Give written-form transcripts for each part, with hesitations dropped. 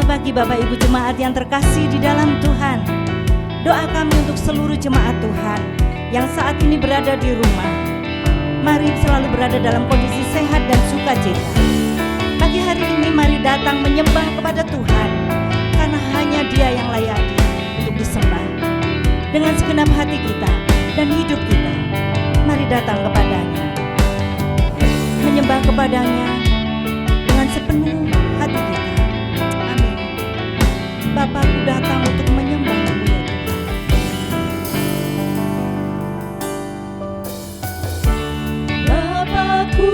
Selamat pagi Bapak Ibu Jemaat yang terkasih di dalam Tuhan. Doa kami untuk seluruh jemaat Tuhan yang saat ini berada di rumah. Mari selalu berada dalam kondisi sehat dan sukacita. Pagi hari ini mari datang menyembah kepada Tuhan, karena hanya Dia yang layak untuk disembah. Dengan segenap hati kita dan hidup kita, mari datang kepadanya, menyembah kepadanya dengan sepenuh hati kita. Amin. Bapakku datang untuk menyembah-Mu ya Tuhan. Bapakku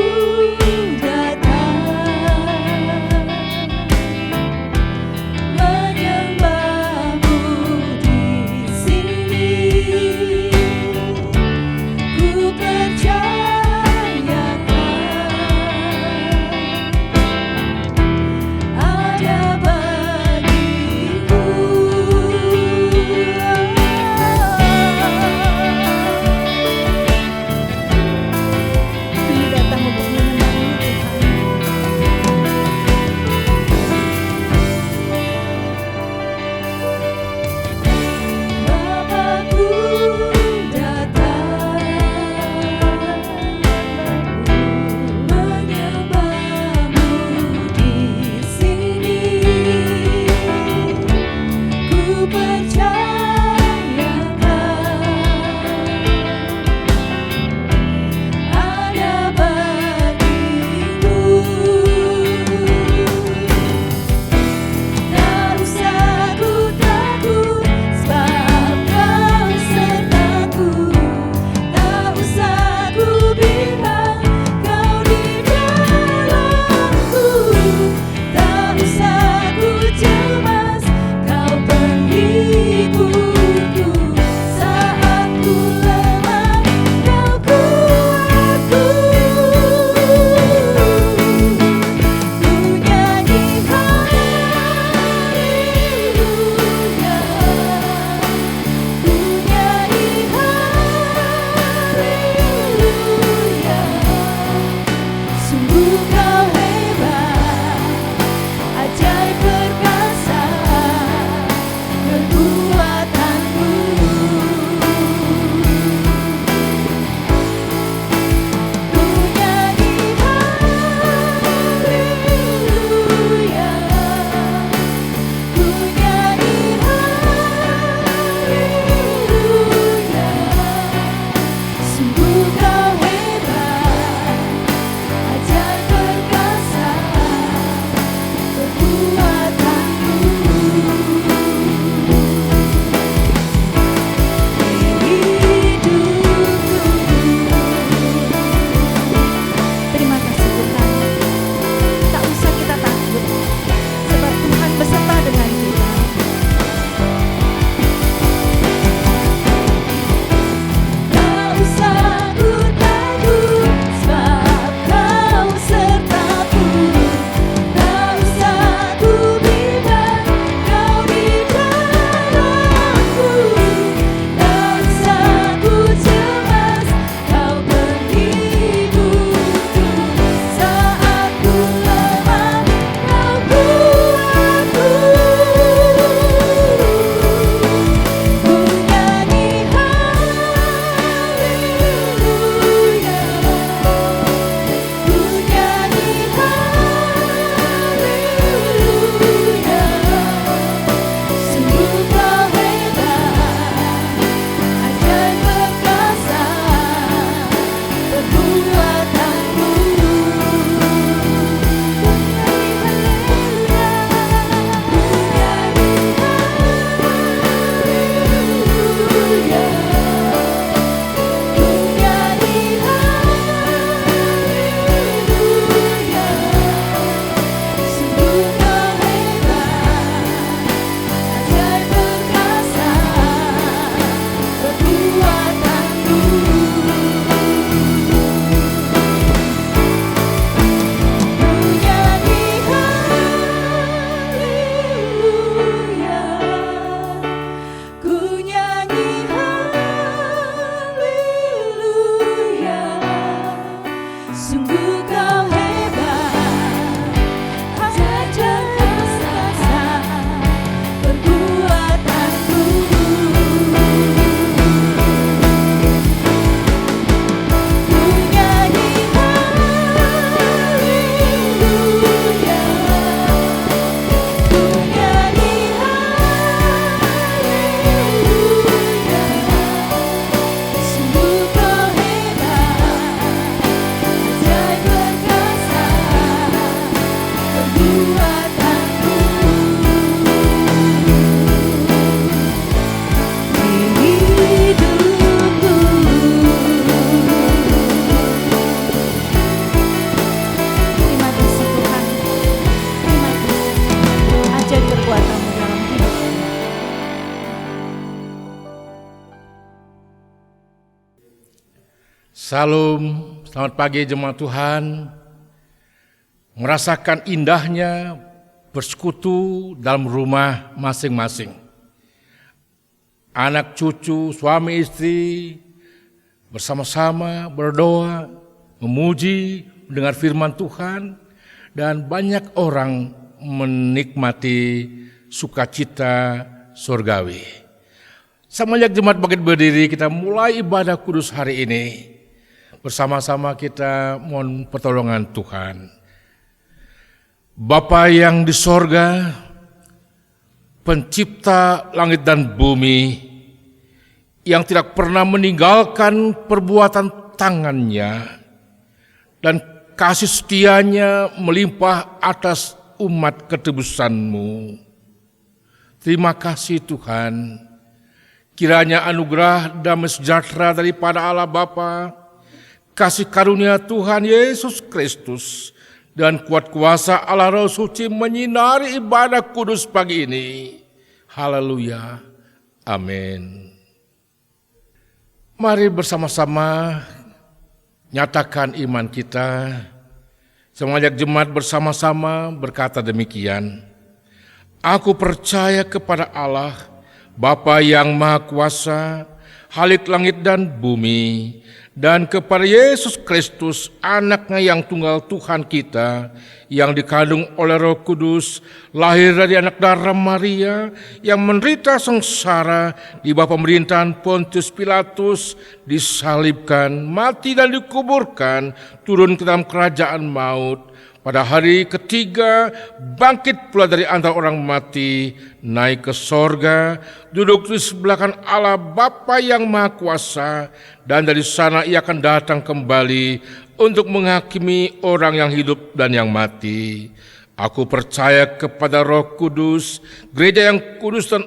Salam, selamat pagi jemaat Tuhan. Merasakan indahnya bersekutu dalam rumah masing-masing. Anak cucu, suami istri bersama-sama berdoa, memuji, mendengar firman Tuhan, dan banyak orang menikmati sukacita surgawi. Sama ajak jemaat bangkit berdiri, kita mulai ibadah kudus hari ini. Bersama-sama kita mohon pertolongan Tuhan. Bapa yang di sorga, pencipta langit dan bumi, yang tidak pernah meninggalkan perbuatan tangannya, dan kasih setianya melimpah atas umat ketebusan-Mu. Terima kasih Tuhan, kiranya anugerah damai sejahtera daripada Allah Bapa, kasih karunia Tuhan Yesus Kristus, dan kuat kuasa Allah Roh Suci menyinari ibadah kudus pagi ini. Haleluya. Amin. Mari bersama-sama nyatakan iman kita. Semua jemaat bersama-sama berkata demikian. Aku percaya kepada Allah, Bapa yang Maha Kuasa, Khalik langit dan bumi, dan kepada Yesus Kristus, Anak-Nya yang tunggal Tuhan kita, yang dikandung oleh Roh Kudus, lahir dari anak darah Maria, yang menderita sengsara di bawah pemerintahan Pontius Pilatus, disalibkan, mati dan dikuburkan, turun ke dalam kerajaan maut. Pada hari ketiga, bangkit pula dari antara orang mati, naik ke sorga, duduk di sebelah kanan Allah Bapa yang Maha Kuasa, dan dari sana Ia akan datang kembali untuk menghakimi orang yang hidup dan yang mati. Aku percaya kepada Roh Kudus, gereja yang kudus dan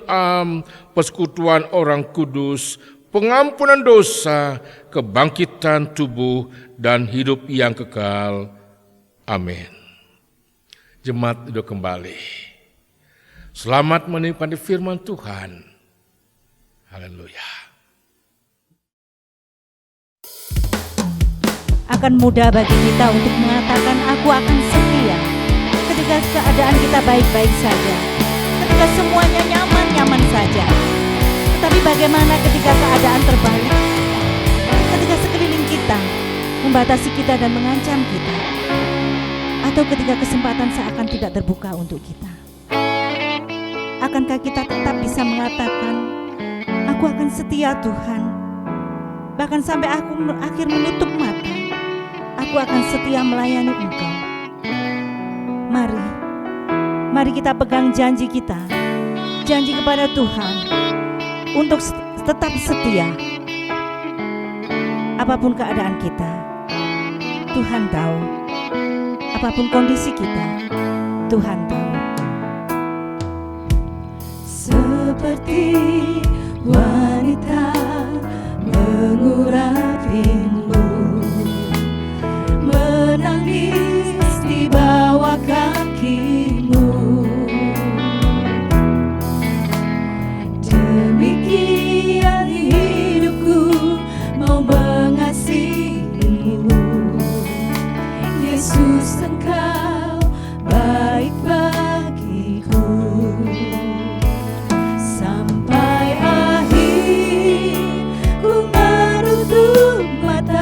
persekutuan orang kudus, pengampunan dosa, kebangkitan tubuh, dan hidup yang kekal. Amin. Jemaat duduk kembali. Selamat menikmati firman Tuhan. Haleluya. Akan mudah bagi kita untuk mengatakan aku akan setia ketika keadaan kita baik-baik saja, ketika semuanya nyaman-nyaman saja. Tetapi bagaimana ketika keadaan terbalik, ketika sekeliling kita membatasi kita dan mengancam kita, atau ketika kesempatan seakan tidak terbuka untuk kita? Akankah kita tetap bisa mengatakan, aku akan setia Tuhan, bahkan sampai aku akhir menutup mata, aku akan setia melayani Engkau? Mari kita pegang janji kita, janji kepada Tuhan untuk tetap setia. Apapun keadaan kita, Tuhan tahu. Apapun kondisi kita, Tuhan tahu. Seperti wanita mengurap rindu, menangis di bawah kaki-Mu. Demikian hidupku mau mengasihi-Mu. Yesus, Engkau baik bagiku. Sampai akhir ku menutup mata,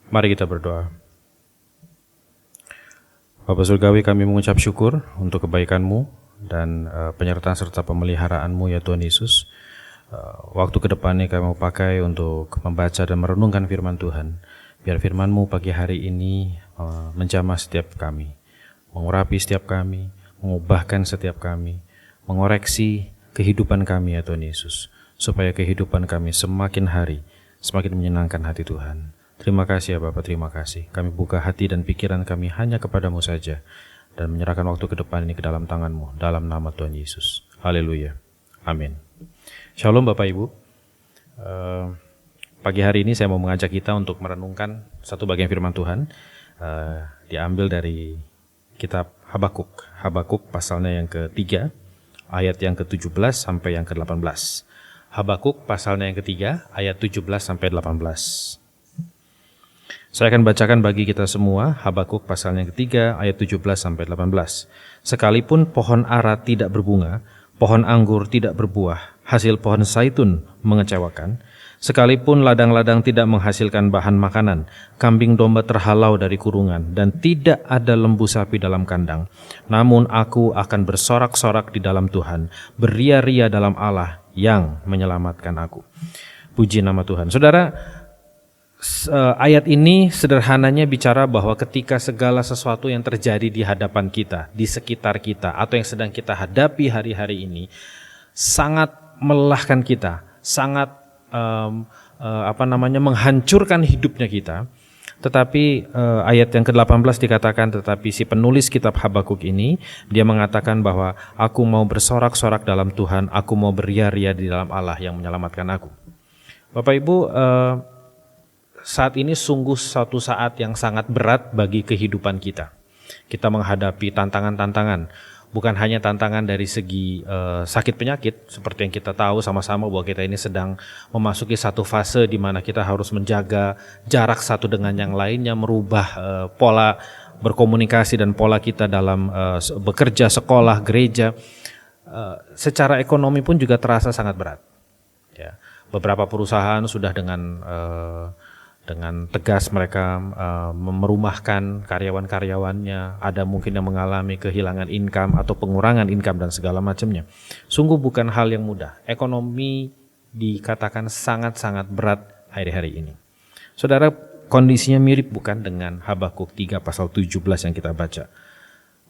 Mari kita berdoa. Bapa Surgawi, kami mengucap syukur untuk kebaikan-Mu dan penyertaan serta pemeliharaan-Mu ya Tuhan Yesus. Waktu ke depannya kami mau pakai untuk membaca dan merenungkan firman Tuhan. Biar firman-Mu pagi hari ini menjamah setiap kami, mengurapi setiap kami, mengubahkan setiap kami, mengoreksi kehidupan kami ya Tuhan Yesus, supaya kehidupan kami semakin hari semakin menyenangkan hati Tuhan. Terima kasih ya Bapak, terima kasih. Kami buka hati dan pikiran kami hanya kepadamu saja dan menyerahkan waktu ke depan ini ke dalam tangan-Mu, dalam nama Tuhan Yesus. Haleluya. Amin. Shalom Bapak Ibu. Pagi hari ini saya mau mengajak kita untuk merenungkan satu bagian firman Tuhan. Diambil dari kitab Habakuk. Habakuk pasalnya yang ketiga, ayat yang ke-17 sampai yang ke-18. Habakuk pasalnya yang ketiga, ayat 17 sampai 18. Saya akan bacakan bagi kita semua Habakuk pasalnya yang ketiga ayat 17 sampai 18. Sekalipun pohon ara tidak berbunga, pohon anggur tidak berbuah, hasil pohon zaitun mengecewakan, sekalipun ladang-ladang tidak menghasilkan bahan makanan, kambing domba terhalau dari kurungan, dan tidak ada lembu sapi dalam kandang, namun aku akan bersorak-sorak di dalam Tuhan, beria-ria dalam Allah yang menyelamatkan aku. Puji nama Tuhan. Saudara, ayat ini sederhananya bicara bahwa ketika segala sesuatu yang terjadi di hadapan kita, di sekitar kita, atau yang sedang kita hadapi hari-hari ini sangat melelahkan kita, sangat menghancurkan hidupnya kita. Tetapi ayat yang ke-18 dikatakan, tetapi si penulis kitab Habakuk ini, dia mengatakan bahwa aku mau bersorak-sorak dalam Tuhan, aku mau beria-ria di dalam Allah yang menyelamatkan aku. Bapak Ibu, saat ini sungguh suatu saat yang sangat berat bagi kehidupan kita. Kita menghadapi tantangan-tantangan, bukan hanya tantangan dari segi sakit penyakit, seperti yang kita tahu sama-sama bahwa kita ini sedang memasuki satu fase di mana kita harus menjaga jarak satu dengan yang lainnya, merubah pola berkomunikasi dan pola kita dalam bekerja, sekolah, gereja. Secara ekonomi pun juga terasa sangat berat. Ya, beberapa perusahaan sudah dengan tegas mereka merumahkan karyawan-karyawannya, ada mungkin yang mengalami kehilangan income atau pengurangan income dan segala macamnya. Sungguh bukan hal yang mudah. Ekonomi dikatakan sangat-sangat berat hari-hari ini. Saudara, kondisinya mirip bukan dengan Habakuk 3 pasal 17 yang kita baca.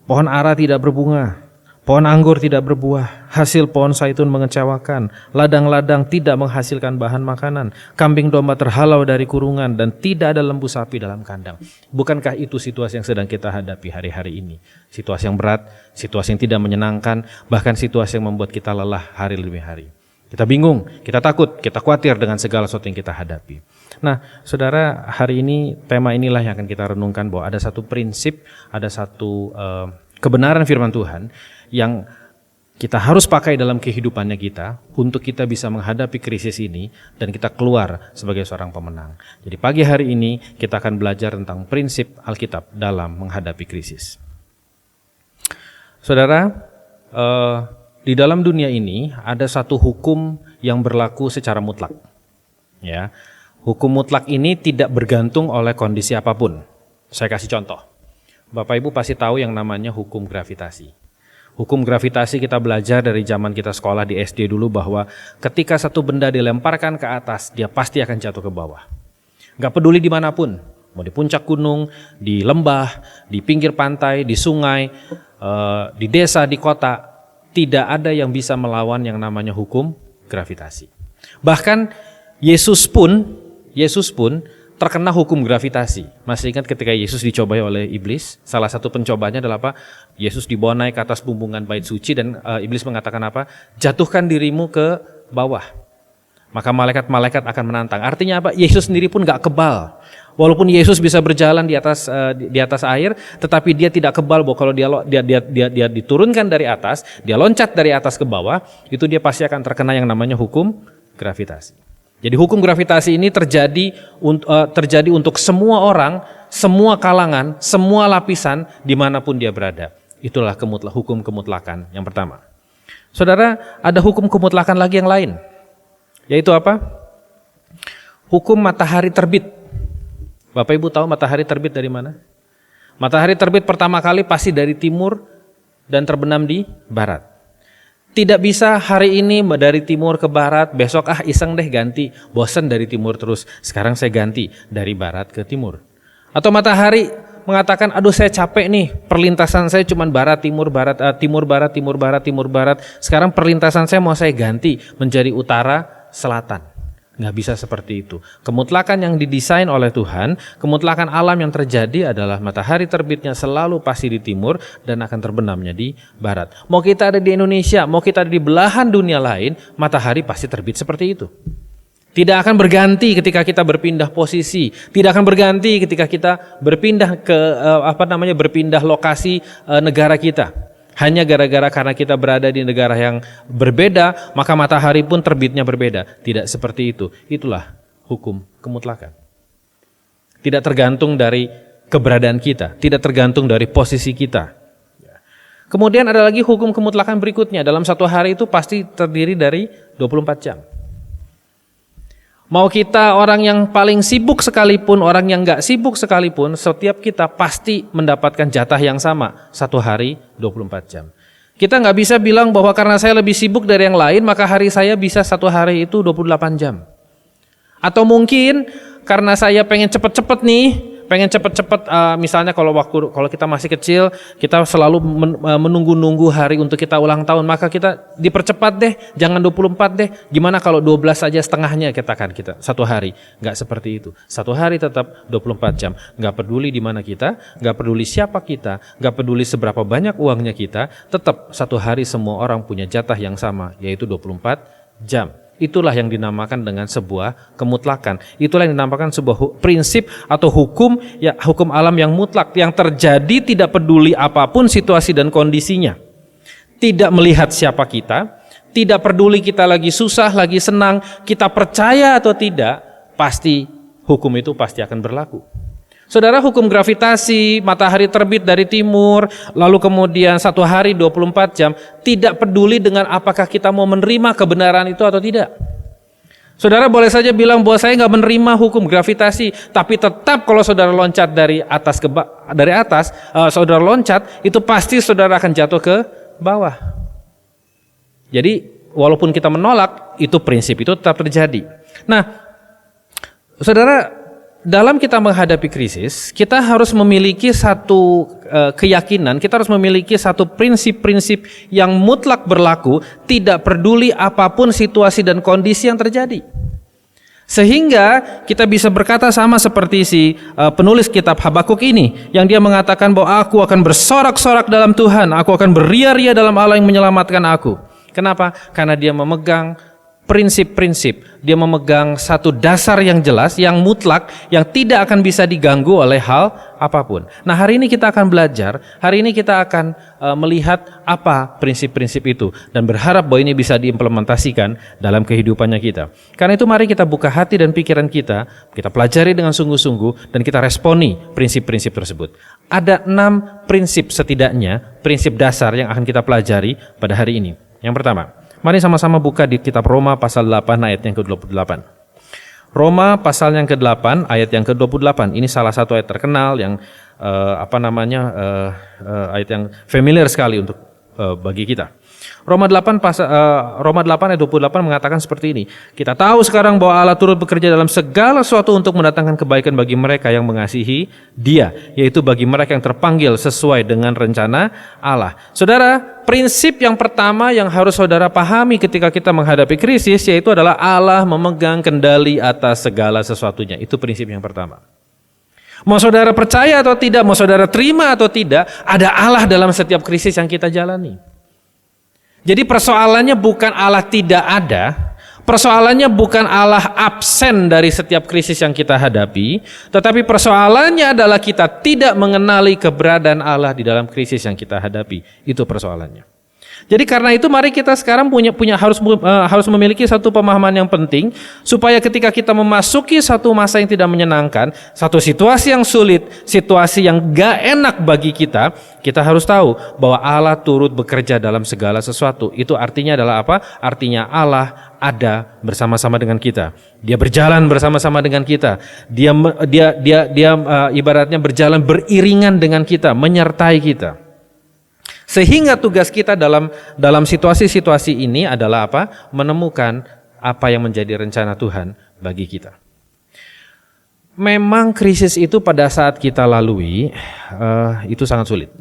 Pohon ara tidak berbunga, pohon anggur tidak berbuah, hasil pohon zaitun mengecewakan, ladang-ladang tidak menghasilkan bahan makanan, kambing domba terhalau dari kurungan, dan tidak ada lembu sapi dalam kandang. Bukankah itu situasi yang sedang kita hadapi hari-hari ini? Situasi yang berat, situasi yang tidak menyenangkan, bahkan situasi yang membuat kita lelah hari demi hari. Kita bingung, kita takut, kita khawatir dengan segala sesuatu yang kita hadapi. Nah, saudara, hari ini tema inilah yang akan kita renungkan, bahwa ada satu prinsip, ada satu kebenaran firman Tuhan yang kita harus pakai dalam kehidupannya kita untuk kita bisa menghadapi krisis ini dan kita keluar sebagai seorang pemenang. Jadi pagi hari ini kita akan belajar tentang prinsip Alkitab dalam menghadapi krisis. Saudara, di dalam dunia ini ada satu hukum yang berlaku secara mutlak. Ya, hukum mutlak ini tidak bergantung oleh kondisi apapun. Saya kasih contoh. Bapak Ibu pasti tahu yang namanya hukum gravitasi. Hukum gravitasi kita belajar dari zaman kita sekolah di SD dulu, bahwa ketika satu benda dilemparkan ke atas, dia pasti akan jatuh ke bawah. Gak peduli dimanapun, mau di puncak gunung, di lembah, di pinggir pantai, di sungai, di desa, di kota, tidak ada yang bisa melawan yang namanya hukum gravitasi. Bahkan Yesus pun terkena hukum gravitasi. Masih ingat ketika Yesus dicobai oleh iblis? Salah satu pencobanya adalah apa? Yesus dibawa naik ke atas bumbungan bait suci dan iblis mengatakan apa? Jatuhkan dirimu ke bawah. Maka malaikat-malaikat akan menantang. Artinya apa? Yesus sendiri pun gak kebal. Walaupun Yesus bisa berjalan di atas air, tetapi dia tidak kebal bahwa kalau dia diturunkan dari atas, dia loncat dari atas ke bawah, itu dia pasti akan terkena yang namanya hukum gravitasi. Jadi hukum gravitasi ini terjadi untuk semua orang, semua kalangan, semua lapisan, dimanapun dia berada. Itulah hukum kemutlakan yang pertama. Saudara, ada hukum kemutlakan lagi yang lain. Yaitu apa? Hukum matahari terbit. Bapak Ibu tahu matahari terbit dari mana? Matahari terbit pertama kali pasti dari timur dan terbenam di barat. Tidak bisa hari ini dari timur ke barat, besok iseng deh ganti, bosan dari timur terus, sekarang saya ganti dari barat ke timur. Atau matahari mengatakan, aduh saya capek nih, perlintasan saya cuma barat, timur, barat, timur, barat, timur, barat, timur, barat. Sekarang perlintasan saya mau saya ganti menjadi utara, selatan. Nggak bisa seperti itu. Kemutlakan yang didesain oleh Tuhan, kemutlakan alam yang terjadi adalah matahari terbitnya selalu pasti di timur dan akan terbenamnya di barat. Mau kita ada di Indonesia, mau kita ada di belahan dunia lain, matahari pasti terbit seperti itu. Tidak akan berganti ketika kita berpindah posisi, tidak akan berganti ketika kita berpindah ke berpindah lokasi negara kita. Hanya gara-gara karena kita berada di negara yang berbeda, maka matahari pun terbitnya berbeda. Tidak seperti itu. Itulah hukum kemutlakan. Tidak tergantung dari keberadaan kita, tidak tergantung dari posisi kita. Kemudian ada lagi hukum kemutlakan berikutnya. Dalam satu hari itu pasti terdiri dari 24 jam. Mau kita orang yang paling sibuk sekalipun, orang yang gak sibuk sekalipun, setiap kita pasti mendapatkan jatah yang sama, satu hari 24 jam. Kita gak bisa bilang bahwa karena saya lebih sibuk dari yang lain, maka hari saya bisa satu hari itu 28 jam. Atau mungkin karena saya pengen cepet-cepet nih, misalnya kalau kita masih kecil, kita selalu menunggu-nunggu hari untuk kita ulang tahun, maka kita dipercepat deh, jangan 24 deh, gimana kalau 12 saja setengahnya kita satu hari. Nggak seperti itu, satu hari tetap 24 jam, nggak peduli di mana kita, nggak peduli siapa kita, nggak peduli seberapa banyak uangnya kita, tetap satu hari semua orang punya jatah yang sama, yaitu 24 jam. Itulah yang dinamakan dengan sebuah kemutlakan. Itulah yang dinamakan sebuah prinsip atau hukum alam yang mutlak, yang terjadi tidak peduli apapun situasi dan kondisinya. Tidak melihat siapa kita, tidak peduli kita lagi susah, lagi senang, kita percaya atau tidak, pasti hukum itu pasti akan berlaku. Saudara, hukum gravitasi, matahari terbit dari timur, lalu kemudian satu hari 24 jam, tidak peduli dengan apakah kita mau menerima kebenaran itu atau tidak. Saudara boleh saja bilang bahwa saya nggak menerima hukum gravitasi, tapi tetap kalau saudara loncat dari atas saudara loncat, itu pasti saudara akan jatuh ke bawah. Jadi walaupun kita menolak, itu prinsip itu tetap terjadi. Nah, saudara, dalam kita menghadapi krisis, kita harus memiliki satu keyakinan, kita harus memiliki satu prinsip-prinsip yang mutlak berlaku, tidak peduli apapun situasi dan kondisi yang terjadi. Sehingga kita bisa berkata sama seperti si penulis kitab Habakuk ini, yang dia mengatakan bahwa aku akan bersorak-sorak dalam Tuhan, aku akan beria-ria dalam Allah yang menyelamatkan aku. Kenapa? Karena dia memegang prinsip-prinsip, dia memegang satu dasar yang jelas, yang mutlak, yang tidak akan bisa diganggu oleh hal apapun. Nah, hari ini kita akan belajar, hari ini kita akan melihat apa prinsip-prinsip itu dan berharap bahwa ini bisa diimplementasikan dalam kehidupannya kita. Karena itu mari kita buka hati dan pikiran kita pelajari dengan sungguh-sungguh dan kita responi prinsip-prinsip tersebut. Ada 6 prinsip setidaknya, prinsip dasar yang akan kita pelajari pada hari ini. Yang pertama, mari sama-sama buka di kitab Roma pasal 8 ayat yang ke-28. Roma pasal yang ke-8 ayat yang ke-28. Ini salah satu ayat terkenal yang ayat yang familiar sekali untuk bagi kita. Roma 8 ayat 28 mengatakan seperti ini. Kita tahu sekarang bahwa Allah turut bekerja dalam segala sesuatu untuk mendatangkan kebaikan bagi mereka yang mengasihi Dia, yaitu bagi mereka yang terpanggil sesuai dengan rencana Allah. Saudara, prinsip yang pertama yang harus saudara pahami ketika kita menghadapi krisis, yaitu adalah Allah memegang kendali atas segala sesuatunya. Itu prinsip yang pertama. Mau saudara percaya atau tidak, mau saudara terima atau tidak, ada Allah dalam setiap krisis yang kita jalani. Jadi persoalannya bukan Allah tidak ada, persoalannya bukan Allah absen dari setiap krisis yang kita hadapi, tetapi persoalannya adalah kita tidak mengenali keberadaan Allah di dalam krisis yang kita hadapi. Itu persoalannya. Jadi karena itu mari kita sekarang harus memiliki satu pemahaman yang penting supaya ketika kita memasuki satu masa yang tidak menyenangkan, satu situasi yang sulit, situasi yang gak enak bagi kita, kita harus tahu bahwa Allah turut bekerja dalam segala sesuatu. Itu artinya adalah apa? Artinya Allah ada bersama-sama dengan kita. Dia berjalan bersama-sama dengan kita. Dia ibaratnya berjalan beriringan dengan kita, menyertai kita. Sehingga tugas kita dalam situasi-situasi ini adalah apa? Menemukan apa yang menjadi rencana Tuhan bagi kita. Memang krisis itu pada saat kita lalui itu sangat sulit.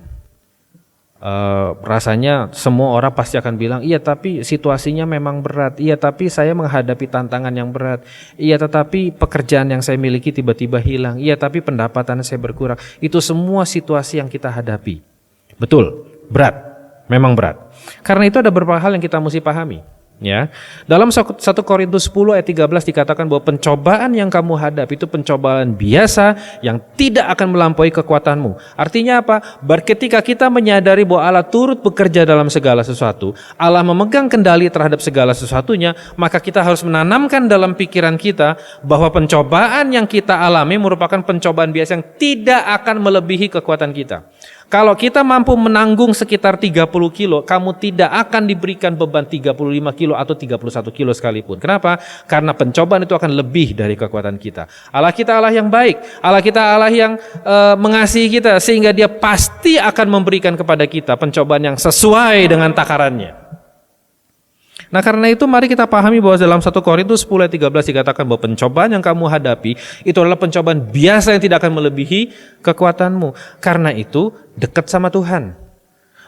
Rasanya semua orang pasti akan bilang, iya tapi situasinya memang berat, iya tapi saya menghadapi tantangan yang berat, iya tetapi pekerjaan yang saya miliki tiba-tiba hilang, iya tapi pendapatan saya berkurang. Itu semua situasi yang kita hadapi. Betul. Berat, memang berat. Karena itu ada beberapa hal yang kita mesti pahami. Ya, dalam 1 Korintus 10 ayat 13 dikatakan bahwa pencobaan yang kamu hadapi itu pencobaan biasa yang tidak akan melampaui kekuatanmu. Artinya apa? Ketika kita menyadari bahwa Allah turut bekerja dalam segala sesuatu, Allah memegang kendali terhadap segala sesuatunya, maka kita harus menanamkan dalam pikiran kita bahwa pencobaan yang kita alami merupakan pencobaan biasa yang tidak akan melebihi kekuatan kita. Kalau kita mampu menanggung sekitar 30 kilo, kamu tidak akan diberikan beban 35 kilo atau 31 kilo sekalipun. Kenapa? Karena pencobaan itu akan lebih dari kekuatan kita. Allah kita Allah yang baik, Allah kita Allah yang mengasihi kita, sehingga Dia pasti akan memberikan kepada kita pencobaan yang sesuai dengan takarannya. Nah karena itu mari kita pahami bahwa dalam 1 Korintus 10 ayat 13 dikatakan bahwa pencobaan yang kamu hadapi itu adalah pencobaan biasa yang tidak akan melebihi kekuatanmu. Karena itu dekat sama Tuhan.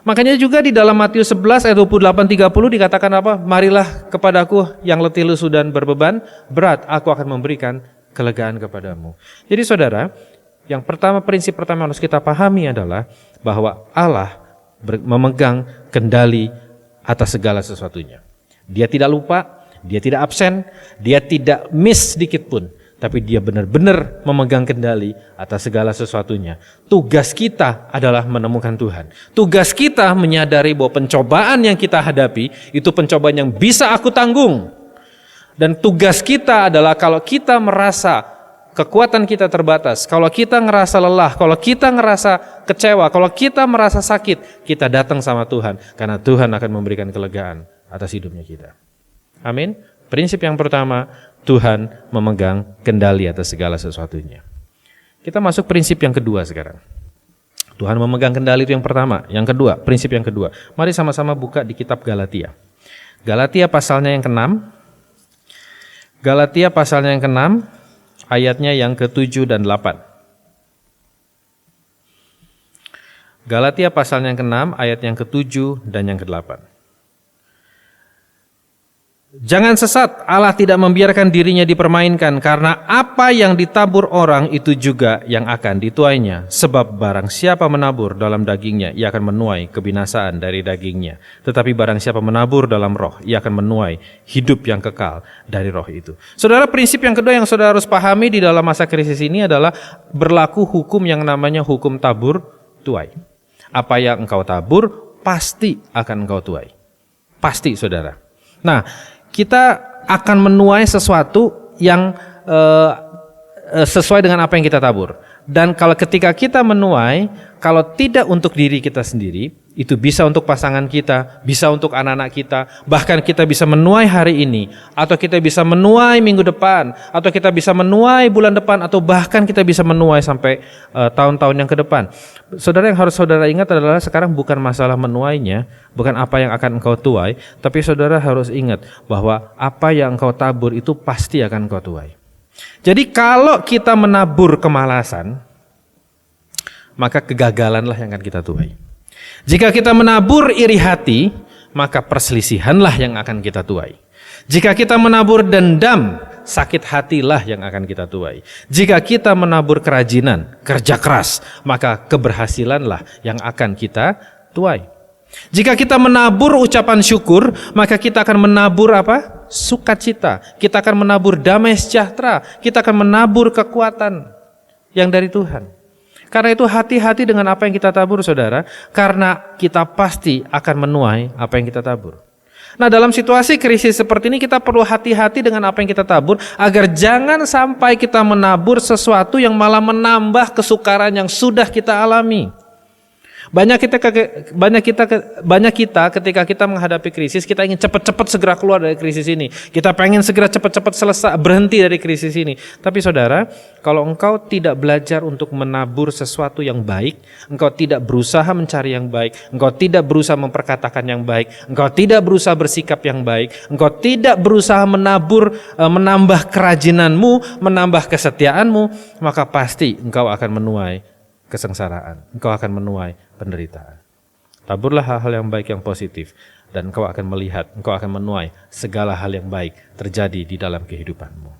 Makanya juga di dalam Matius 11 ayat 28-30 dikatakan apa? Marilah kepadaku yang letih lesu dan berbeban berat, aku akan memberikan kelegaan kepadamu. Jadi saudara, prinsip pertama yang harus kita pahami adalah bahwa Allah memegang kendali atas segala sesuatunya. Dia tidak lupa, dia tidak absen, dia tidak miss sedikit pun. Tapi dia benar-benar memegang kendali atas segala sesuatunya. Tugas kita adalah menemukan Tuhan. Tugas kita menyadari bahwa pencobaan yang kita hadapi, itu pencobaan yang bisa aku tanggung. Dan tugas kita adalah kalau kita merasa kekuatan kita terbatas, kalau kita ngerasa lelah, kalau kita ngerasa kecewa, kalau kita merasa sakit, kita datang sama Tuhan. Karena Tuhan akan memberikan kelegaan atas hidupnya kita. Amin. Prinsip yang pertama, Tuhan memegang kendali atas segala sesuatunya. Kita masuk prinsip yang kedua sekarang. Tuhan memegang kendali itu yang pertama. Yang kedua, prinsip yang kedua. Mari sama-sama buka di kitab Galatia. Galatia pasalnya yang ke-6. Galatia pasalnya yang ke-6, ayatnya yang ke-7 dan 8. Galatia pasalnya yang ke-6, ayat yang ke-7 dan yang ke-8. Jangan sesat, Allah tidak membiarkan dirinya dipermainkan, karena apa yang ditabur orang itu juga yang akan dituainya. Sebab barang siapa menabur dalam dagingnya, ia akan menuai kebinasaan dari dagingnya. Tetapi barang siapa menabur dalam roh, ia akan menuai hidup yang kekal dari roh itu. Saudara, prinsip yang kedua yang saudara harus pahami di dalam masa krisis ini adalah berlaku hukum yang namanya hukum tabur tuai. Apa yang engkau tabur, pasti akan engkau tuai. Pasti, saudara. Nah, kita akan menuai sesuatu yang sesuai dengan apa yang kita tabur. Dan kalau ketika kita menuai, kalau tidak untuk diri kita sendiri, itu bisa untuk pasangan kita, bisa untuk anak-anak kita, bahkan kita bisa menuai hari ini, atau kita bisa menuai minggu depan, atau kita bisa menuai bulan depan, atau bahkan kita bisa menuai sampai tahun-tahun yang ke depan. Saudara, yang harus saudara ingat adalah sekarang bukan masalah menuainya, bukan apa yang akan engkau tuai, tapi saudara harus ingat bahwa apa yang engkau tabur itu pasti akan engkau tuai. Jadi kalau kita menabur kemalasan, maka kegagalanlah yang akan kita tuai. Jika kita menabur iri hati, maka perselisihanlah yang akan kita tuai. Jika kita menabur dendam, sakit hatilah yang akan kita tuai. Jika kita menabur kerajinan, kerja keras, maka keberhasilanlah yang akan kita tuai. Jika kita menabur ucapan syukur, maka kita akan menabur apa? Sukacita. Kita akan menabur damai sejahtera. Kita akan menabur kekuatan yang dari Tuhan. Karena itu hati-hati dengan apa yang kita tabur, saudara, karena kita pasti akan menuai apa yang kita tabur. Nah, dalam situasi krisis seperti ini kita perlu hati-hati dengan apa yang kita tabur agar jangan sampai kita menabur sesuatu yang malah menambah kesukaran yang sudah kita alami. Banyak kita ketika kita menghadapi krisis, kita ingin cepat-cepat segera keluar dari krisis ini. Kita pengen segera cepat-cepat selesai, berhenti dari krisis ini. Tapi saudara, kalau engkau tidak belajar untuk menabur sesuatu yang baik, engkau tidak berusaha mencari yang baik, engkau tidak berusaha memperkatakan yang baik, engkau tidak berusaha bersikap yang baik, engkau tidak berusaha menabur, menambah kerajinanmu, menambah kesetiaanmu, maka pasti engkau akan menuai kesengsaraan, engkau akan menuai penderitaan. Taburlah hal-hal yang baik, yang positif, dan engkau akan melihat, engkau akan menuai segala hal yang baik terjadi di dalam kehidupanmu.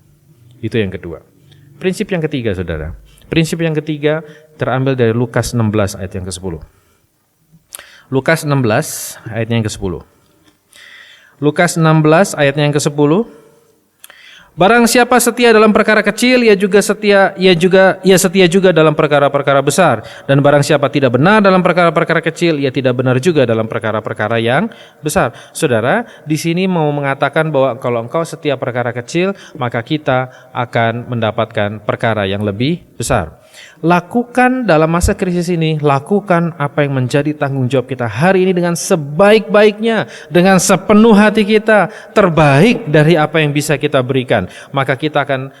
Itu yang kedua. Prinsip yang ketiga, saudara. Prinsip yang ketiga terambil dari Lukas 16 ayat yang ke-10. Lukas 16 ayatnya yang ke-10. Lukas 16 ayatnya yang ke-10. Barang siapa setia dalam perkara kecil, ia setia juga dalam perkara-perkara besar. Dan barang siapa tidak benar dalam perkara-perkara kecil, ia tidak benar juga dalam perkara-perkara yang besar. Saudara, di sini mau mengatakan bahwa kalau engkau setia perkara kecil, maka kita akan mendapatkan perkara yang lebih besar. Lakukan dalam masa krisis ini, lakukan apa yang menjadi tanggung jawab kita hari ini dengan sebaik-baiknya, dengan sepenuh hati kita, terbaik dari apa yang bisa kita berikan. Maka kita akan,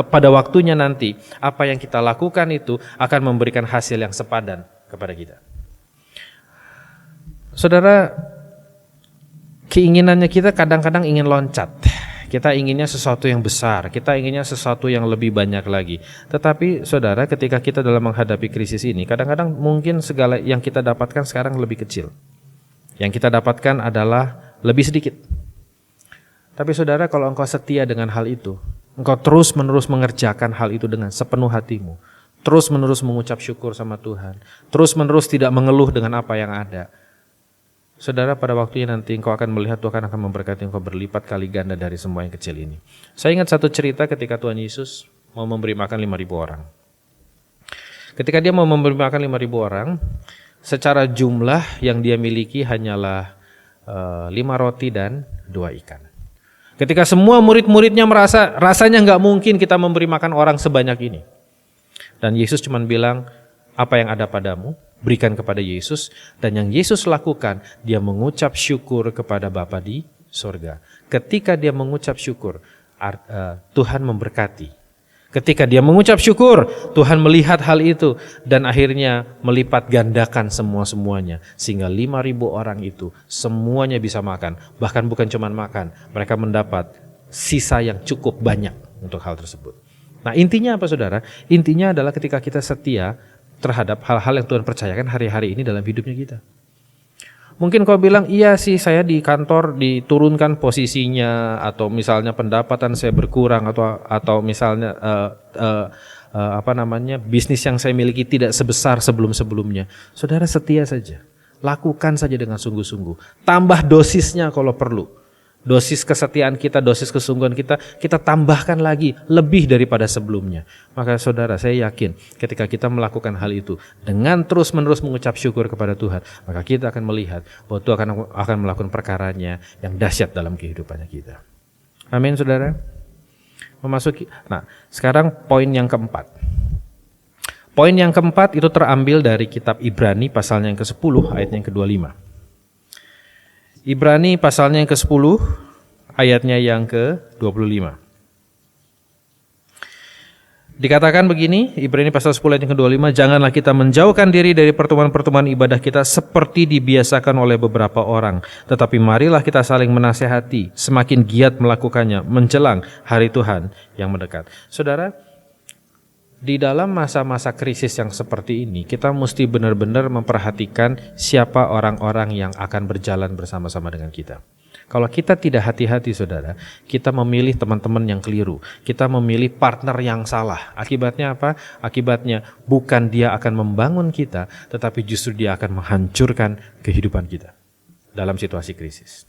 pada waktunya nanti, apa yang kita lakukan itu akan memberikan hasil yang sepadan kepada kita. Saudara, keinginannya kita kadang-kadang ingin loncat. Kita inginnya sesuatu yang besar, kita inginnya sesuatu yang lebih banyak lagi. Tetapi saudara, ketika kita dalam menghadapi krisis ini, kadang-kadang mungkin segala yang kita dapatkan sekarang lebih kecil. Yang kita dapatkan adalah lebih sedikit. Tapi saudara, kalau engkau setia dengan hal itu, engkau terus-menerus mengerjakan hal itu dengan sepenuh hatimu, terus-menerus mengucap syukur sama Tuhan, terus-menerus tidak mengeluh dengan apa yang ada, saudara, pada waktunya nanti engkau akan melihat Tuhan akan memberkati engkau berlipat kali ganda dari semua yang kecil ini. Saya ingat satu cerita ketika Tuhan Yesus mau memberi makan 5.000 orang. Ketika dia mau memberi makan 5.000 orang, secara jumlah yang dia miliki hanyalah 5 roti dan 2 ikan. Ketika semua murid-muridnya merasa rasanya nggak mungkin kita memberi makan orang sebanyak ini. Dan Yesus cuma bilang, apa yang ada padamu, berikan kepada Yesus. Dan yang Yesus lakukan, dia mengucap syukur kepada Bapa di surga. Ketika dia mengucap syukur, Tuhan memberkati. Ketika dia mengucap syukur, Tuhan melihat hal itu dan akhirnya melipat gandakan semuanya. Sehingga 5.000 orang itu semuanya bisa makan. Bahkan bukan cuma makan, mereka mendapat sisa yang cukup banyak untuk hal tersebut. Nah, intinya apa saudara? Intinya adalah ketika kita setia terhadap hal-hal yang Tuhan percayakan hari-hari ini dalam hidupnya kita. Mungkin kau bilang, iya sih saya di kantor diturunkan posisinya, atau misalnya pendapatan saya berkurang, atau misalnya bisnis yang saya miliki tidak sebesar sebelum-sebelumnya. Saudara, setia saja, lakukan saja dengan sungguh-sungguh. Tambah dosisnya kalau perlu. Dosis kesetiaan kita, dosis kesungguhan kita tambahkan lagi lebih daripada sebelumnya. Maka saudara, saya yakin ketika kita melakukan hal itu dengan terus-menerus mengucap syukur kepada Tuhan, maka kita akan melihat bahwa Tuhan akan melakukan perkaranya yang dahsyat dalam kehidupannya kita. Amin, saudara. Nah, sekarang poin yang keempat. Poin yang keempat itu terambil dari kitab Ibrani pasalnya yang ke-10 ayatnya yang ke-25. Ibrani pasalnya yang ke-10 ayatnya yang ke-25. Dikatakan begini, Ibrani pasal 10 ayat yang ke-25, janganlah kita menjauhkan diri dari pertemuan-pertemuan ibadah kita seperti dibiasakan oleh beberapa orang, tetapi marilah kita saling menasehati, semakin giat melakukannya menjelang hari Tuhan yang mendekat. Saudara, di dalam masa-masa krisis yang seperti ini, kita mesti benar-benar memperhatikan siapa orang-orang yang akan berjalan bersama-sama dengan kita. Kalau kita tidak hati-hati, saudara, kita memilih teman-teman yang keliru. Kita memilih partner yang salah. Akibatnya apa? Akibatnya bukan dia akan membangun kita, tetapi justru dia akan menghancurkan kehidupan kita dalam situasi krisis.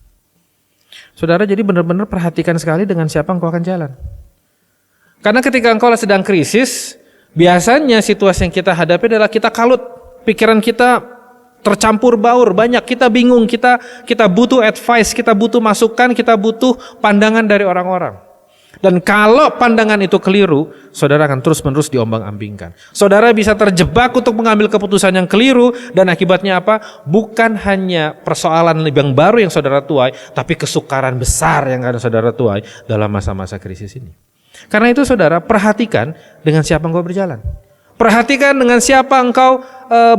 Saudara, jadi benar-benar perhatikan sekali dengan siapa engkau akan jalan. Karena ketika engkau sedang krisis, Biasanya situasi yang kita hadapi adalah kita kalut, pikiran kita tercampur baur, banyak, kita bingung, kita butuh advice, kita butuh masukan, kita butuh pandangan dari orang-orang. Dan kalau pandangan itu keliru, saudara akan terus-menerus diombang-ambingkan. Saudara bisa terjebak untuk mengambil keputusan yang keliru, dan akibatnya apa? Bukan hanya persoalan yang baru yang saudara tuai, tapi kesukaran besar yang akan saudara tuai dalam masa-masa krisis ini. Karena itu saudara, perhatikan dengan siapa engkau berjalan. Perhatikan dengan siapa engkau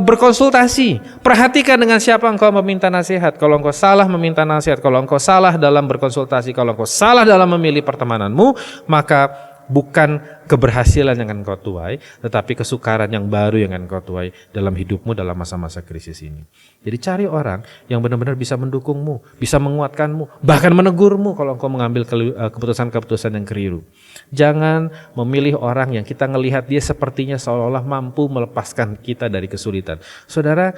berkonsultasi. Perhatikan dengan siapa engkau meminta nasihat. Kalau engkau salah meminta nasihat, kalau engkau salah dalam berkonsultasi, kalau engkau salah dalam memilih pertemananmu, maka bukan keberhasilan yang akan kau tuai, tetapi kesukaran yang baru yang akan kau tuai dalam hidupmu dalam masa-masa krisis ini. Jadi cari orang yang benar-benar bisa mendukungmu, bisa menguatkanmu, bahkan menegurmu kalau engkau mengambil keputusan-keputusan yang keliru. Jangan memilih orang yang kita ngelihat dia sepertinya seolah-olah mampu melepaskan kita dari kesulitan. Saudara,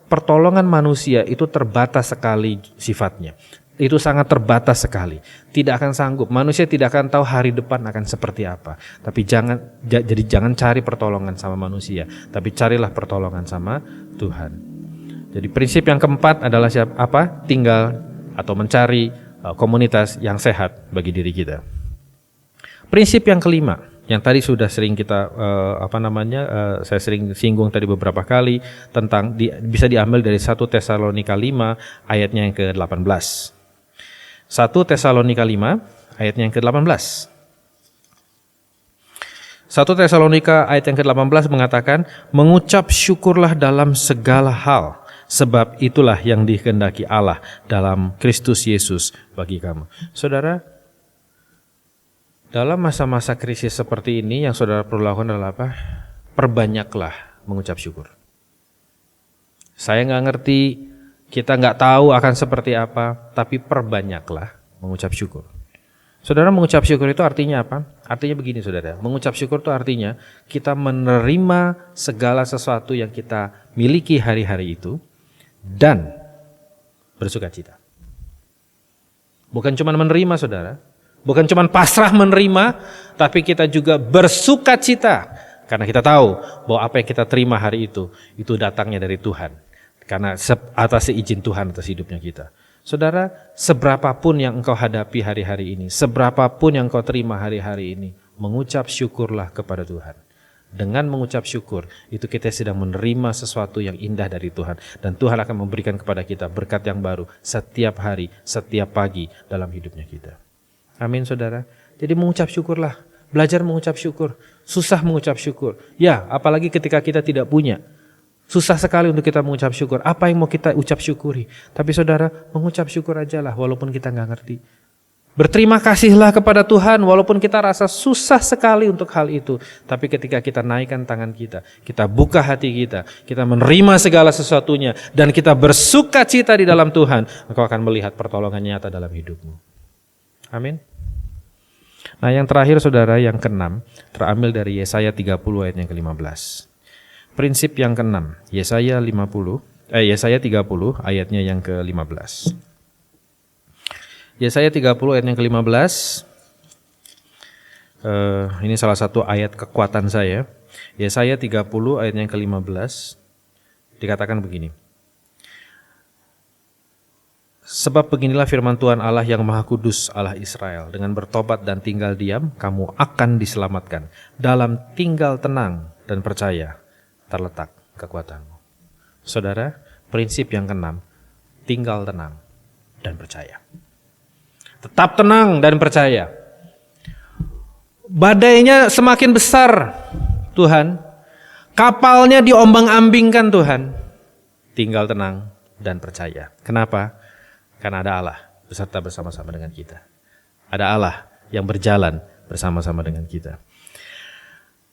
pertolongan manusia itu terbatas sekali sifatnya. Itu sangat terbatas sekali. Tidak akan sanggup. Manusia tidak akan tahu hari depan akan seperti apa. Tapi jangan cari pertolongan sama manusia, tapi carilah pertolongan sama Tuhan. Jadi prinsip yang keempat adalah tinggal atau mencari komunitas yang sehat bagi diri kita. Prinsip yang kelima, yang tadi sudah sering kita saya sering singgung tadi beberapa kali, tentang bisa diambil dari 1 Tesalonika 5 ayatnya yang ke-18. 1 Tesalonika 5 ayatnya yang ke-18. 1 Tesalonika ayat yang ke-18 mengatakan, mengucap syukurlah dalam segala hal, sebab itulah yang dikehendaki Allah dalam Kristus Yesus bagi kamu. Saudara, dalam masa-masa krisis seperti ini yang saudara perlu lakukan adalah apa? Perbanyaklah mengucap syukur. Saya nggak ngerti, kita nggak tahu akan seperti apa, tapi perbanyaklah mengucap syukur. Saudara, mengucap syukur itu artinya apa? Artinya begini saudara, mengucap syukur itu artinya kita menerima segala sesuatu yang kita miliki hari-hari itu dan bersuka cita. Bukan cuma menerima saudara, bukan cuma pasrah menerima, tapi kita juga bersuka cita. Karena kita tahu bahwa apa yang kita terima hari itu datangnya dari Tuhan. Karena atas izin Tuhan atas hidupnya kita. Saudara, seberapapun yang engkau hadapi hari-hari ini, seberapapun yang engkau terima hari-hari ini, mengucap syukurlah kepada Tuhan. Dengan mengucap syukur, itu kita sedang menerima sesuatu yang indah dari Tuhan. Dan Tuhan akan memberikan kepada kita berkat yang baru setiap hari, setiap pagi dalam hidupnya kita. Amin saudara. Jadi mengucap syukurlah, belajar mengucap syukur. Susah mengucap syukur. Ya, apalagi ketika kita tidak punya. Susah sekali untuk kita mengucap syukur. Apa yang mau kita ucap syukuri? Tapi saudara, mengucap syukur aja lah walaupun kita nggak ngerti. Berterima kasihlah kepada Tuhan walaupun kita rasa susah sekali untuk hal itu. Tapi ketika kita naikkan tangan kita buka hati kita menerima segala sesuatunya, dan kita bersuka cita di dalam Tuhan, engkau akan melihat pertolongan nyata dalam hidupmu. Amin. Nah yang terakhir saudara, yang ke-6, terambil dari Yesaya 30 ayat yang ke-15. Prinsip yang ke-6, Yesaya 30 ayatnya yang ke-15. Yesaya 30 ayat yang ke-15. Ini salah satu ayat kekuatan saya. Yesaya 30 ayat yang ke-15 dikatakan begini. Sebab beginilah firman Tuhan Allah yang Maha Kudus, Allah Israel, dengan bertobat dan tinggal diam, kamu akan diselamatkan. Dalam tinggal tenang dan percaya terletak kekuatanmu. Saudara, prinsip yang ke-6, tinggal tenang dan percaya. Tetap tenang dan percaya. Badainya semakin besar, Tuhan. Kapalnya diombang-ambingkan, Tuhan. Tinggal tenang dan percaya. Kenapa? Karena ada Allah beserta bersama-sama dengan kita. Ada Allah yang berjalan bersama-sama dengan kita.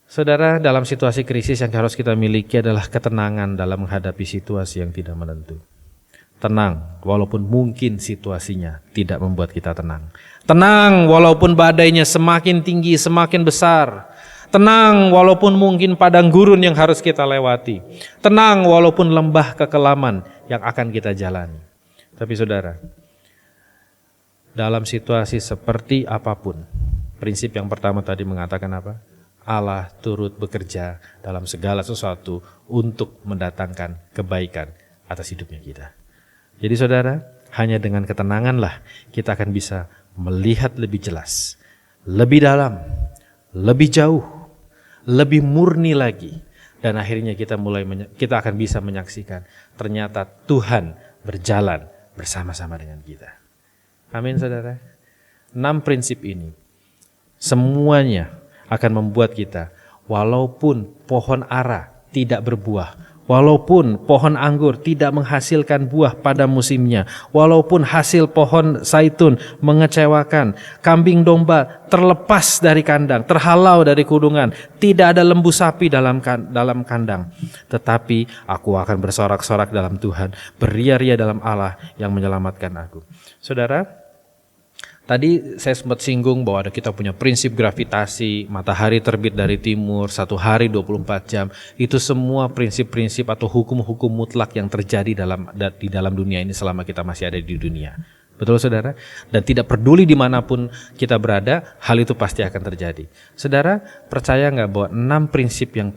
Saudara, dalam situasi krisis yang harus kita miliki adalah ketenangan dalam menghadapi situasi yang tidak menentu. Tenang, walaupun mungkin situasinya tidak membuat kita tenang. Tenang, walaupun badainya semakin tinggi, semakin besar. Tenang, walaupun mungkin padang gurun yang harus kita lewati. Tenang, walaupun lembah kekelaman yang akan kita jalani. Tapi saudara, dalam situasi seperti apapun, prinsip yang pertama tadi mengatakan apa? Allah turut bekerja dalam segala sesuatu untuk mendatangkan kebaikan atas hidupnya kita. Jadi saudara, hanya dengan ketenanganlah kita akan bisa melihat lebih jelas, lebih dalam, lebih jauh, lebih murni lagi. Dan akhirnya kita akan bisa menyaksikan ternyata Tuhan berjalan bersama-sama dengan kita. Amin saudara. 6 prinsip ini semuanya akan membuat kita, walaupun pohon ara tidak berbuah, walaupun pohon anggur tidak menghasilkan buah pada musimnya, walaupun hasil pohon zaitun mengecewakan, kambing domba terlepas dari kandang, terhalau dari kudungan, tidak ada lembu sapi dalam kandang, tetapi aku akan bersorak-sorak dalam Tuhan, beria-ria dalam Allah yang menyelamatkan aku. Saudara, tadi saya sempat singgung bahwa kita punya prinsip gravitasi, matahari terbit dari timur, 1 hari 24 jam. Itu semua prinsip-prinsip atau hukum-hukum mutlak yang terjadi di dalam dunia ini selama kita masih ada di dunia. Betul saudara? Dan tidak peduli dimanapun kita berada, hal itu pasti akan terjadi. Saudara, percaya nggak bahwa 6 prinsip yang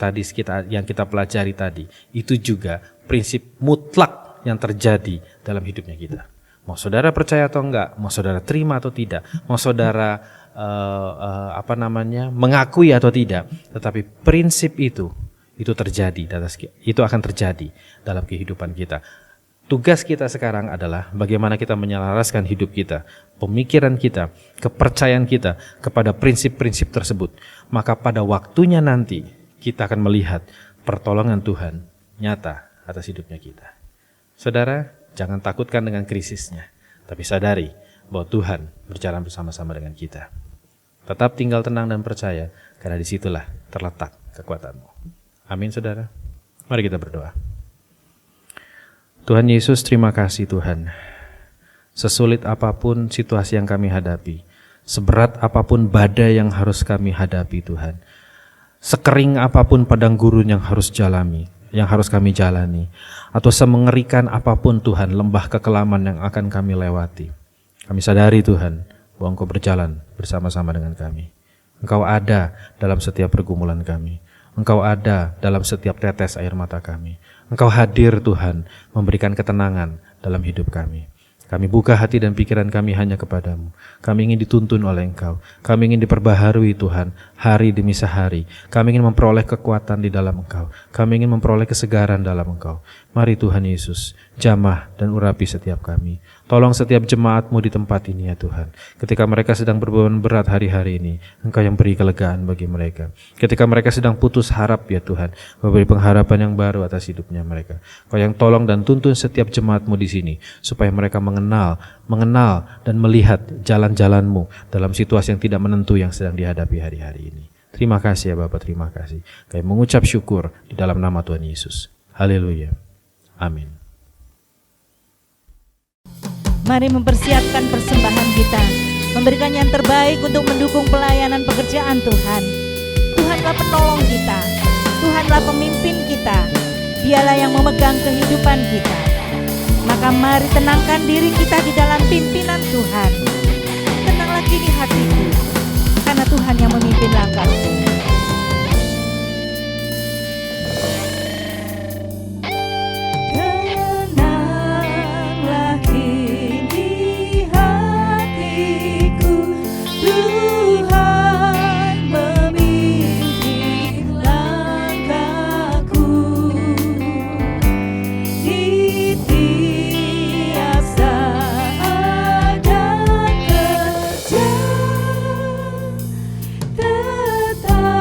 kita pelajari tadi, itu juga prinsip mutlak yang terjadi dalam hidupnya kita. Mau saudara percaya atau enggak, mau saudara terima atau tidak, mau saudara mengakui atau tidak, tetapi prinsip itu terjadi, itu akan terjadi dalam kehidupan kita. Tugas kita sekarang adalah bagaimana kita menyelaraskan hidup kita, pemikiran kita, kepercayaan kita kepada prinsip-prinsip tersebut. Maka pada waktunya nanti kita akan melihat pertolongan Tuhan nyata atas hidupnya kita. Saudara, jangan takutkan dengan krisisnya, tapi sadari bahwa Tuhan berjalan bersama-sama dengan kita. Tetap tinggal tenang dan percaya, karena disitulah terletak kekuatanmu. Amin saudara. Mari kita berdoa. Tuhan Yesus, terima kasih Tuhan. Sesulit apapun situasi yang kami hadapi, seberat apapun badai yang harus kami hadapi Tuhan, sekering apapun padang gurun yang harus kami jalani, atau semengerikan apapun Tuhan lembah kekelaman yang akan kami lewati, kami sadari Tuhan bahwa Engkau berjalan bersama-sama dengan kami. Engkau ada dalam setiap pergumulan kami, Engkau ada dalam setiap tetes air mata kami. Engkau hadir Tuhan, memberikan ketenangan dalam hidup kami. Kami buka hati dan pikiran kami hanya kepadamu. Kami ingin dituntun oleh Engkau. Kami ingin diperbaharui Tuhan, hari demi sehari. Kami ingin memperoleh kekuatan di dalam Engkau. Kami ingin memperoleh kesegaran dalam Engkau. Mari Tuhan Yesus, jamah dan urapi setiap kami. Tolong setiap jemaat-Mu di tempat ini ya Tuhan. Ketika mereka sedang berbeban berat hari-hari ini, Engkau yang beri kelegaan bagi mereka. Ketika mereka sedang putus harap ya Tuhan, Engkau beri pengharapan yang baru atas hidupnya mereka. Engkau yang tolong dan tuntun setiap jemaat-Mu di sini, supaya mereka mengenal dan melihat jalan-jalan-Mu dalam situasi yang tidak menentu yang sedang dihadapi hari-hari ini. Terima kasih ya Bapa, terima kasih. Kami mengucap syukur di dalam nama Tuhan Yesus. Haleluya. Amin. Mari mempersiapkan persembahan kita, memberikan yang terbaik untuk mendukung pelayanan pekerjaan Tuhan. Tuhanlah penolong kita, Tuhanlah pemimpin kita, Dialah yang memegang kehidupan kita. Maka mari tenangkan diri kita di dalam pimpinan Tuhan. Tenanglah kini hatiku, karena Tuhan yang memimpin langkahku. Tenanglah kini hatiku, Tuhan memimpin langkahku. Di tiap saat dan kerja tetap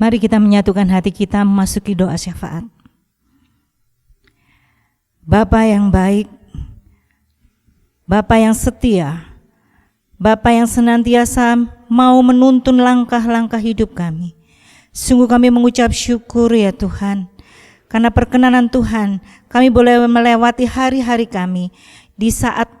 Mari kita menyatukan hati kita memasuki doa syafaat. Bapa yang baik, Bapa yang setia, Bapa yang senantiasa mau menuntun langkah-langkah hidup kami. Sungguh kami mengucap syukur ya Tuhan, karena perkenanan Tuhan kami boleh melewati hari-hari kami di saat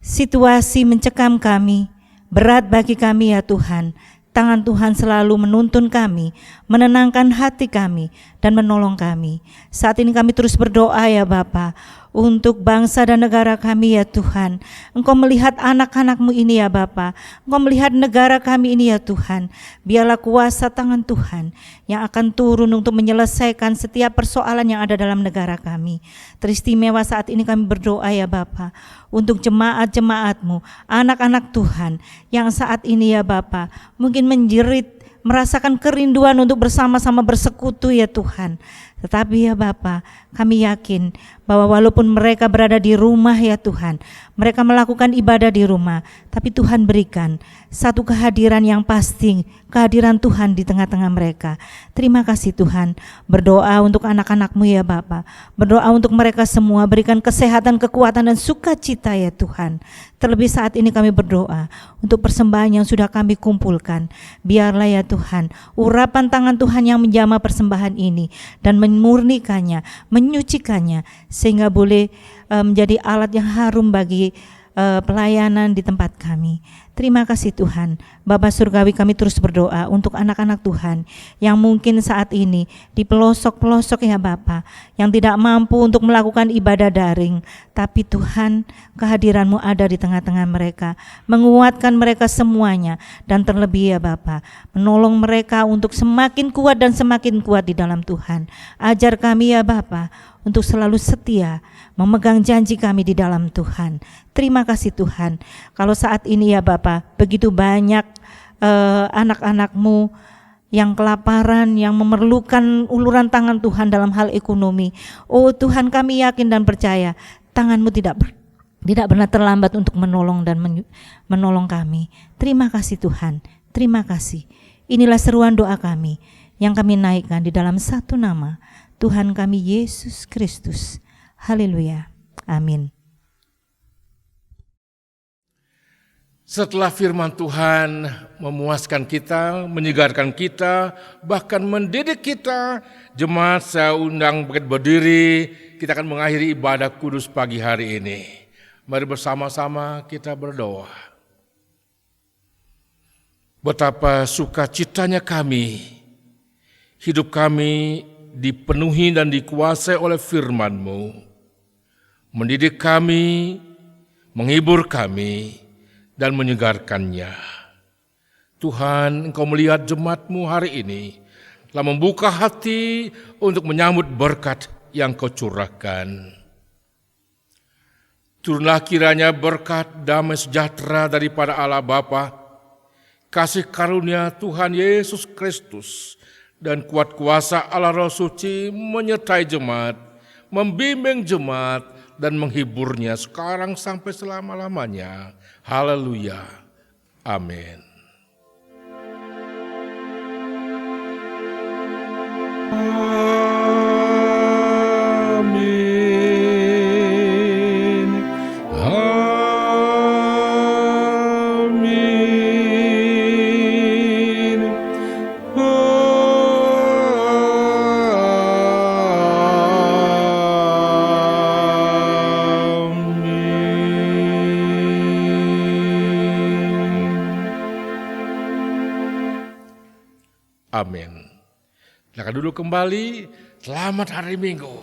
situasi mencekam kami, berat bagi kami ya Tuhan. Tangan Tuhan selalu menuntun kami, menenangkan hati kami, dan menolong kami. Saat ini kami terus berdoa ya Bapa, untuk bangsa dan negara kami ya Tuhan. Engkau melihat anak-anak-Mu ini ya Bapa. Engkau melihat negara kami ini ya Tuhan. Biarlah kuasa tangan Tuhan yang akan turun untuk menyelesaikan setiap persoalan yang ada dalam negara kami. Teristimewa saat ini kami berdoa ya Bapa, untuk jemaat-jemaat-Mu, anak-anak Tuhan yang saat ini ya Bapa mungkin menjerit, merasakan kerinduan untuk bersama-sama bersekutu ya Tuhan. Tetapi ya Bapa, kami yakin bahwa walaupun mereka berada di rumah ya Tuhan, mereka melakukan ibadah di rumah, tapi Tuhan berikan satu kehadiran yang pasti, kehadiran Tuhan di tengah-tengah mereka. Terima kasih Tuhan. Berdoa untuk anak-anak-Mu ya Bapa, berdoa untuk mereka semua, berikan kesehatan, kekuatan dan sukacita ya Tuhan. Terlebih saat ini kami berdoa untuk persembahan yang sudah kami kumpulkan. Biarlah ya Tuhan, urapan tangan Tuhan yang menjamah persembahan ini dan memurnikannya, menyucikannya, sehingga boleh menjadi alat yang harum bagi pelayanan di tempat kami. Terima kasih Tuhan. Bapa Surgawi, kami terus berdoa untuk anak-anak Tuhan yang mungkin saat ini di pelosok-pelosok ya Bapa, yang tidak mampu untuk melakukan ibadah daring, tapi Tuhan, kehadiran-Mu ada di tengah-tengah mereka, menguatkan mereka semuanya, dan terlebih ya Bapa, menolong mereka untuk semakin kuat dan semakin kuat di dalam Tuhan. Ajar kami ya Bapa untuk selalu setia memegang janji kami di dalam Tuhan. Terima kasih Tuhan. Kalau saat ini ya Bapa, begitu banyak anak-anak-Mu yang kelaparan, yang memerlukan uluran tangan Tuhan dalam hal ekonomi. Oh Tuhan, kami yakin dan percaya tangan-Mu tidak pernah terlambat untuk menolong dan menolong kami. Terima kasih Tuhan, terima kasih. Inilah seruan doa kami yang kami naikkan di dalam satu nama, Tuhan kami Yesus Kristus. Haleluya. Amin. Setelah firman Tuhan memuaskan kita, menyegarkan kita, bahkan mendidik kita, jemaat saya undang berdiri, kita akan mengakhiri ibadah kudus pagi hari ini. Mari bersama-sama kita berdoa. Betapa sukacitanya kami, hidup kami dipenuhi dan dikuasai oleh firman-Mu, mendidik kami, menghibur kami, dan menyegarkannya. Tuhan, Engkau melihat jemaat-Mu hari ini telah membuka hati untuk menyambut berkat yang Kau curahkan. Turunlah kiranya berkat damai sejahtera daripada Allah Bapa, kasih karunia Tuhan Yesus Kristus, dan kuat kuasa Allah Roh Suci menyertai jemaat, membimbing jemaat, dan menghiburnya sekarang sampai selama-lamanya. Haleluya. Amin. Amin. Amin. Amin. Silakan duduk kembali. Selamat hari Minggu.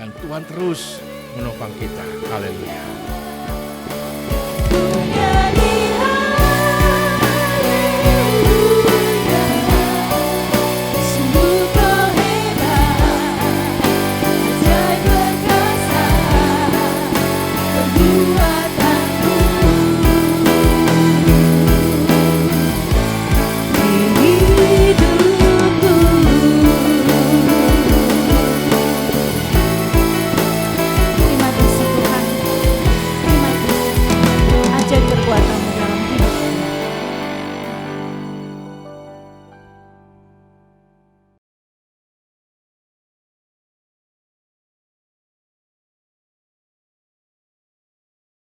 Dan Tuhan terus menopang kita. Haleluya.